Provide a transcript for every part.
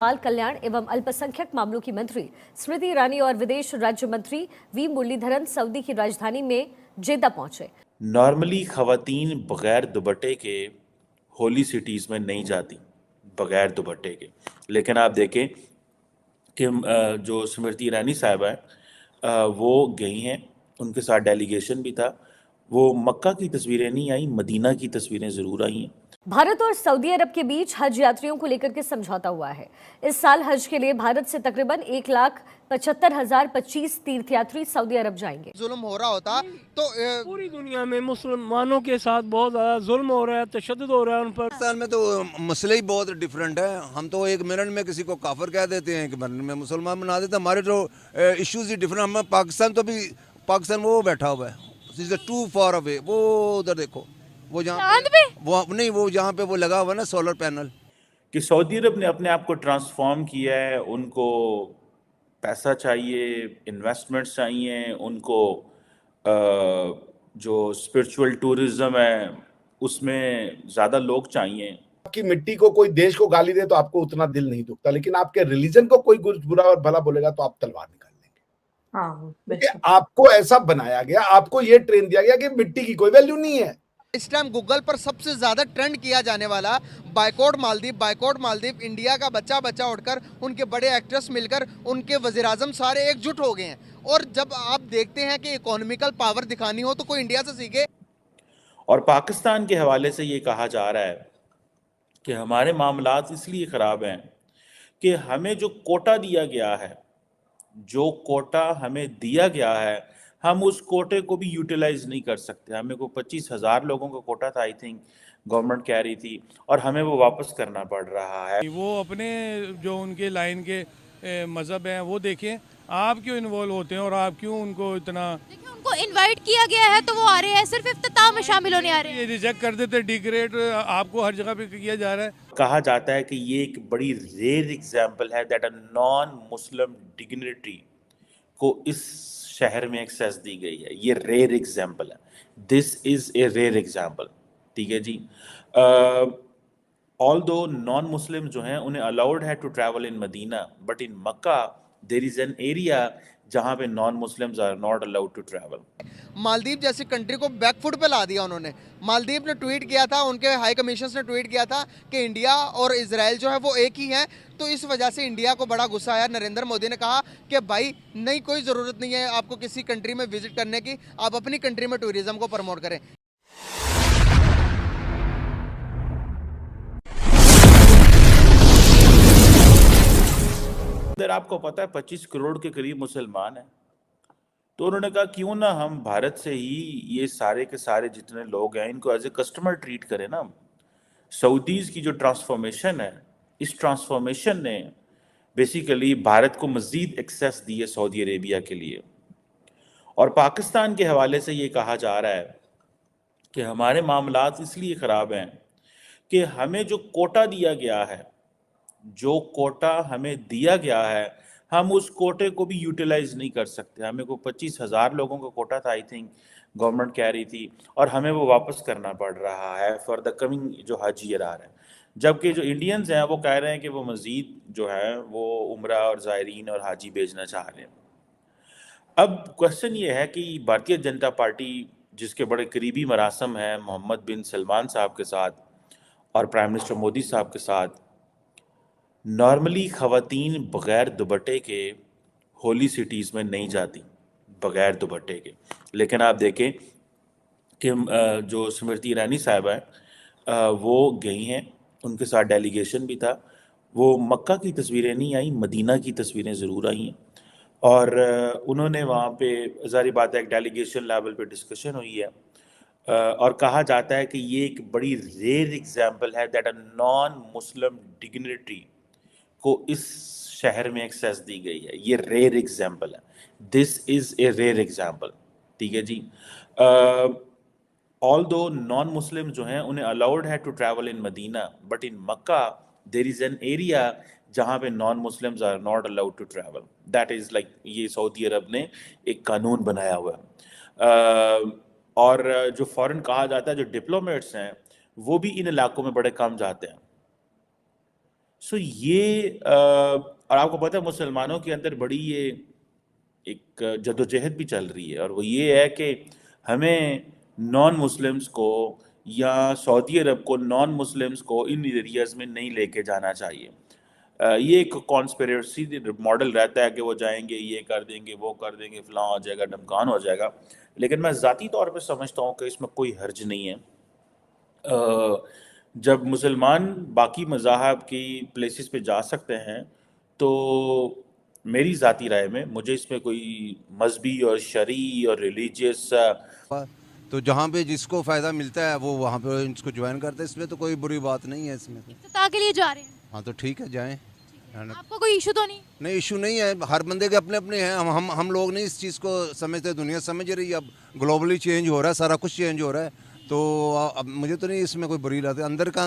बाल कल्याण एवं अल्पसंख्यक मामलों की मंत्री स्मृति ईरानी और विदेश राज्य मंत्री वी मुरलीधरन सऊदी की राजधानी में जेद्दा पहुंचे। नॉर्मली खवातीन बगैर दुपट्टे के होली सिटीज़ में नहीं जाती, बगैर दुपट्टे के। लेकिन आप देखें कि जो स्मृति ईरानी साहिबा हैं, वो गई हैं, उनके साथ डेलीगेशन भी था। वो मक्का की तस्वीरें नहीं आई, मदीना की तस्वीरें ज़रूर आई हैं। भारत और सऊदी अरब के बीच हज यात्रियों को लेकर के समझौता हुआ है। इस साल हज के लिए भारत से तकरीबन 1,75,025 तीर्थयात्री सऊदी अरब जाएंगे। जुल्म हो रहा होता तो पूरी दुनिया में मुसलमानों के साथ बहुत ज़्यादा जुल्म हो रहा है, तशद्दुद हो रहा है उन पर। पाकिस्तान में तो मसले ही बहुत डिफरेंट है। हम तो एक मिनट में किसी को काफिर कह देते हैं, एक मिनट में मुसलमान बना देते हैं। हमारे जो इश्यूज ही डिफरेंट। हम पाकिस्तान तो भी पाकिस्तान वो बैठा हुआ है टू फॉर अवे। वो उधर देखो, वो जहाँ वो नहीं, वो जहाँ पे वो लगा हुआ है ना सोलर पैनल। कि सऊदी अरब ने अपने आप को ट्रांसफॉर्म किया है, उनको पैसा चाहिए, इन्वेस्टमेंट्स चाहिए, उनको जो स्पिरिचुअल टूरिज्म है उसमें ज़्यादा लोग चाहिए। आपकी मिट्टी को कोई देश को गाली दे तो आपको उतना दिल नहीं दुखता, लेकिन आपके रिलीजन को कोई कुछ बुरा और भला बोलेगा तो आप तलवार निकाल लेंगे। क्योंकि आपको ऐसा बनाया गया, आपको ये ट्रेन दिया गया कि मिट्टी की कोई वैल्यू नहीं है। इस टाइम गूगल पर सबसे ज्यादा ट्रेंड किया जाने वाला boycott Maldives, boycott Maldives. India का बच्चा बच्चा उठकर, उनके बड़े एक्ट्रेस मिलकर, उनके वज़ीर-ए-आज़म सारे एकजुट हो गए हैं। और जब आप देखते हैं कि इकोनॉमिकल पावर दिखानी हो तो कोई इंडिया से सीखे। और पाकिस्तान के हवाले से ये कहा जा रहा है कि हमारे मामलात इसलिए ख़राब हैं कि हमें जो कोटा दिया गया है, जो कोटा हमें दिया गया है, हम उस कोटे को भी यूटिलाइज नहीं कर सकते। हमें को 25,000 लोगों का कोटा था, आई थिंक गवर्नमेंट कह रही थी, और हमें वो वापस करना पड़ रहा है। वो अपने जो उनके लाइन के मज़हब हैं वो देखें, आप क्यों इन्वॉल्व होते हैं और आप क्यों उनको इतना। देखिए, उनको इनवाइट किया गया है तो वो आ रहे हैं, सिर्फ इफ्तिताह में शामिल होने आ रहे हैं। ये रिजेक्ट कर देते, डिग्रेड आपको हर जगह पे किया जा रहा है। कहा जाता है कि ये एक बड़ी रेयर एग्जाम्पल है that a non Muslim dignitary को इस शहर में एक्सेस दी गई है। ये रेयर एग्जाम्पल है, this is a rare example. ठीक है जी। ऑल दो नॉन मुस्लिम जो हैं उन्हें अलाउड है to travel in Medina, but in Mecca there is an area जहाँ पे non Muslims are not allowed to travel. Maldives जैसी कंट्री को बैकफुट पे ला दिया उन्होंने। मालदीव ने ट्वीट किया था, उनके हाई कमीशन ने ट्वीट किया था कि इंडिया और इजराइल जो है वो एक ही हैं। तो इस वजह से इंडिया को बड़ा गुस्सा आया। नरेंद्र मोदी ने कहा कि भाई नहीं, कोई ज़रूरत नहीं है आपको किसी कंट्री में विजिट करने की, आप अपनी कंट्री में टूरिज्म को प्रमोट करें। अगर आपको पता है 25 करोड़ के करीब मुसलमान हैं, तो उन्होंने कहा क्यों ना हम भारत से ही ये सारे के सारे जितने लोग हैं इनको एज ए कस्टमर ट्रीट करें ना। सऊदीज़ की जो ट्रांसफॉर्मेशन है, इस ट्रांसफॉर्मेशन ने बेसिकली भारत को मज़ीद एक्सेस दी है सऊदी अरेबिया के लिए। और पाकिस्तान के हवाले से ये कहा जा रहा है कि हमारे मामलात इसलिए ख़राब हैं कि हमें जो कोटा दिया गया है, जो कोटा हमें दिया गया है, हम उस कोटे को भी यूटिलाइज नहीं कर सकते। हमें को 25,000 लोगों का कोटा था, आई थिंक गवर्नमेंट कह रही थी, और हमें वो वापस करना पड़ रहा है फॉर द कमिंग जो हज ईयर आ रहा है। जबकि जो इंडियंस हैं वो कह रहे हैं कि वो मज़ीद जो है वो उम्रा और ज़ायरीन और हाजी भेजना चाह रहे हैं। अब क्वेश्चन ये है कि भारतीय जनता पार्टी, जिसके बड़े करीबी मरासम हैं मोहम्मद बिन सलमान साहब के साथ और प्राइम मिनिस्टर मोदी साहब के साथ, नॉर्मली खवातीन बगैर दुपट्टे के होली सिटीज़ में नहीं जाती, बगैर दुपट्टे के। लेकिन आप देखें कि जो स्मृति ईरानी साहिबा हैं, वो गई हैं, उनके साथ डेलीगेशन भी था। वो मक्का की तस्वीरें नहीं आई, मदीना की तस्वीरें ज़रूर आई हैं। और उन्होंने वहाँ पे, ज़ाहिर बात है, एक डेलीगेशन लेवल पे डिस्कशन हुई है। और कहा जाता है कि ये एक बड़ी रेयर एग्जाम्पल है that a non Muslim dignitary को इस शहर में एक्सेस दी गई है। ये रेयर एग्जाम्पल है, this is a rare example. ठीक है जी। ऑल दो नॉन मुस्लिम जो हैं उन्हें अलाउड है to travel in Medina, but in Mecca there is an area जहाँ पे non Muslims are not allowed to travel. That is like, ये सऊदी अरब ने एक कानून बनाया हुआ है। और जो फॉरेन कहा जाता है, जो डिप्लोमेट्स हैं वो भी इन इलाकों में बड़े कम जाते हैं। सो ये और आपको पता है मुसलमानों के अंदर बड़ी ये एक जद्दोजहद भी चल रही है, और वो ये है कि हमें नॉन मुस्लिम्स को या सऊदी अरब को नॉन मुस्लिम्स को इन एरियाज में नहीं लेके जाना चाहिए। ये एक कॉन्स्पिरेसी मॉडल रहता है कि वो जाएंगे, ये कर देंगे, वो कर देंगे, फलां हो जाएगा, ढमकान हो जाएगा। लेकिन मैं ज़ाती तौर पे समझता हूँ कि इसमें कोई हर्ज नहीं है। जब मुसलमान बाकी मज़ाहब की प्लेसेस पे जा सकते हैं, तो मेरी ज़ाती राय में मुझे इसमें कोई मजहबी और शरई और रिलीजियस तो जहाँ पे जिसको फ़ायदा मिलता है वो वहाँ पे इसको ज्वाइन करते हैं, इसमें तो कोई बुरी बात नहीं है इसमें। इफ्तिताह के लिए जा रहे हैं, हाँ तो ठीक है, जाएं। आपको कोई इशू तो नहीं? नहीं, इशू नहीं है, हर बंदे के अपने अपने हैं। हम लोग नहीं इस चीज़ को समझते, दुनिया समझ रही है। अब ग्लोबली चेंज हो रहा है, सारा कुछ चेंज हो रहा है, तो अब मुझे तो नहीं इसमें कोई बुरी लगती। अंदर का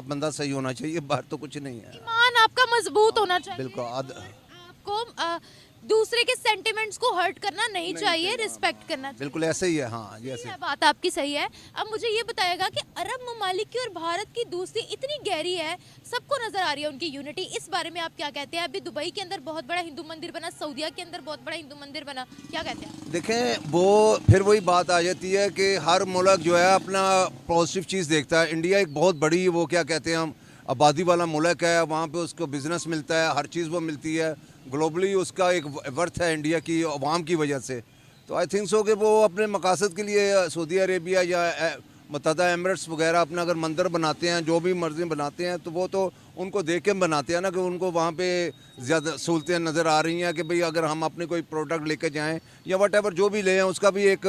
बंदा सही होना चाहिए, बाहर तो कुछ नहीं है। ईमान आपका मजबूत होना चाहिए, बिल्कुल। आपको दूसरे के सेंटिमेंट्स को हर्ट करना नहीं चाहिए, रिस्पेक्ट करना चाहिए। बिल्कुल ऐसे ही है, हाँ जी ऐसे। बात आपकी सही है। अब मुझे ये बताएगा कि अरब ममालिक की और भारत की दोस्ती इतनी गहरी है, सबको नजर आ रही है उनकी यूनिटी, इस बारे में आप क्या कहते हैं? अभी दुबई के अंदर बहुत बड़ा हिंदू मंदिर बना, सऊदीया के अंदर बहुत बड़ा हिंदू मंदिर बना, क्या कहते हैं? देखें, वो फिर वही बात आ जाती है कि हर मुल्क जो है अपना पॉजिटिव चीज़ देखता है। इंडिया एक बहुत बड़ी, वो क्या कहते हैं हम, आबादी वाला मुल्क है, वहाँ पे उसको बिजनेस मिलता है, हर चीज़ वो मिलती है। ग्लोबली उसका एक वर्थ है इंडिया की अवाम की वजह से। तो आई थिंक सो कि वो अपने मकासद के लिए सऊदी अरेबिया या मुत्तहदा एमिरेट्स वगैरह अपना अगर मंदिर बनाते हैं, जो भी मर्जी बनाते हैं, तो वो तो उनको देख के बनाते हैं ना, कि उनको वहाँ पे ज़्यादा सहूलतें नज़र आ रही हैं कि भाई अगर हम अपने कोई प्रोडक्ट लेके जाएं या वट एवर जो भी ले आएँ, उसका भी एक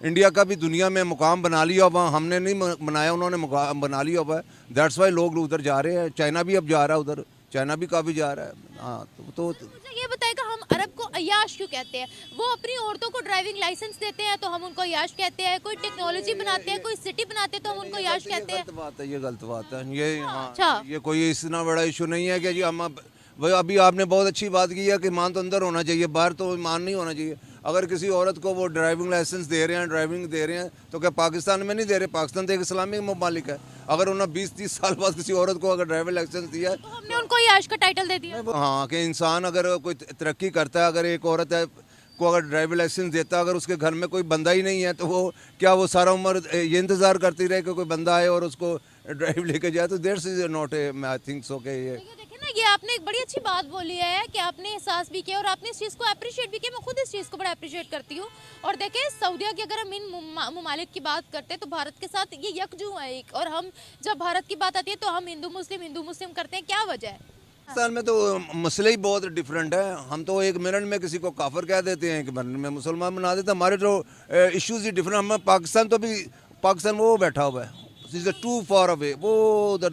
इंडिया का भी दुनिया में मुकाम बना लिया हुआ। हमने नहीं बनाया, उन्होंने मुकाम बना लिया हुआ है। दैट्स वाई लोग उधर जा रहे हैं। चाइना भी अब जा रहा है उधर, चाइना भी काफ़ी जा रहा है। हाँ तो मुझे ये बताएगा, हम अरब को अय्याश क्यों कहते हैं? वो अपनी औरतों को ड्राइविंग लाइसेंस देते हैं तो हम उनको अय्याश कहते हैं, कोई टेक्नोलॉजी बनाते हैं, कोई सिटी बनाते हैं तो हम उनको अय्याश कहते हैं। गलत बात है, ये गलत बात है ये। हाँ, अच्छा। ये कोई इतना बड़ा इशू नहीं है कि जी हम वही अभी आपने बहुत अच्छी बात की है कि ईमान तो अंदर होना चाहिए, बाहर तो ईमान नहीं होना चाहिए। अगर किसी औरत को वो ड्राइविंग लाइसेंस दे रहे हैं, ड्राइविंग दे रहे हैं, तो क्या पाकिस्तान में नहीं दे रहे? पाकिस्तान तो एक इस्लामिक ममालिक है। अगर उन्होंने 20-30 साल बाद किसी औरत को अगर ड्राइविंग लाइसेंस दिया है, तो हमने उनको अय्याश का टाइटल दे दिया। हाँ, कि इंसान अगर कोई तरक्की करता है, अगर एक औरत है को अगर ड्राइविंग लाइसेंस देता, अगर उसके घर में कोई बंदा ही नहीं है, तो वो क्या वो सारा उम्र ये इंतज़ार करती रहे कि कोई बंदा आए और उसको ड्राइव लेके जाए? तो that's is not a, I think so के ये देखिए ना, ये आपने एक बड़ी अच्छी बात बोली है कि आपने एहसास भी किया और आपने इस चीज़ को अप्रिशिएट भी किया। मैं खुद इस चीज़ को बड़ा अप्रिशिएट करती हूँ। और देखें, सऊदीया की अगर हम इन ममालिक की बात करते हैं तो भारत के साथ ये यकजू है एक, और हम जब भारत की बात आती है तो हम हिंदू मुस्लिम करते हैं। क्या वजह है? पाकिस्तान में तो मसले ही बहुत डिफरेंट है। हम तो एक मिनट में किसी को काफिर कह देते हैं, एक मिनट में मुसलमान बना देते हैं। हमारे जो इश्यूज ही डिफरेंट। हम पाकिस्तान तो भी, पाकिस्तान वो बैठा हुआ है, टू फॉर अवे, वो उधर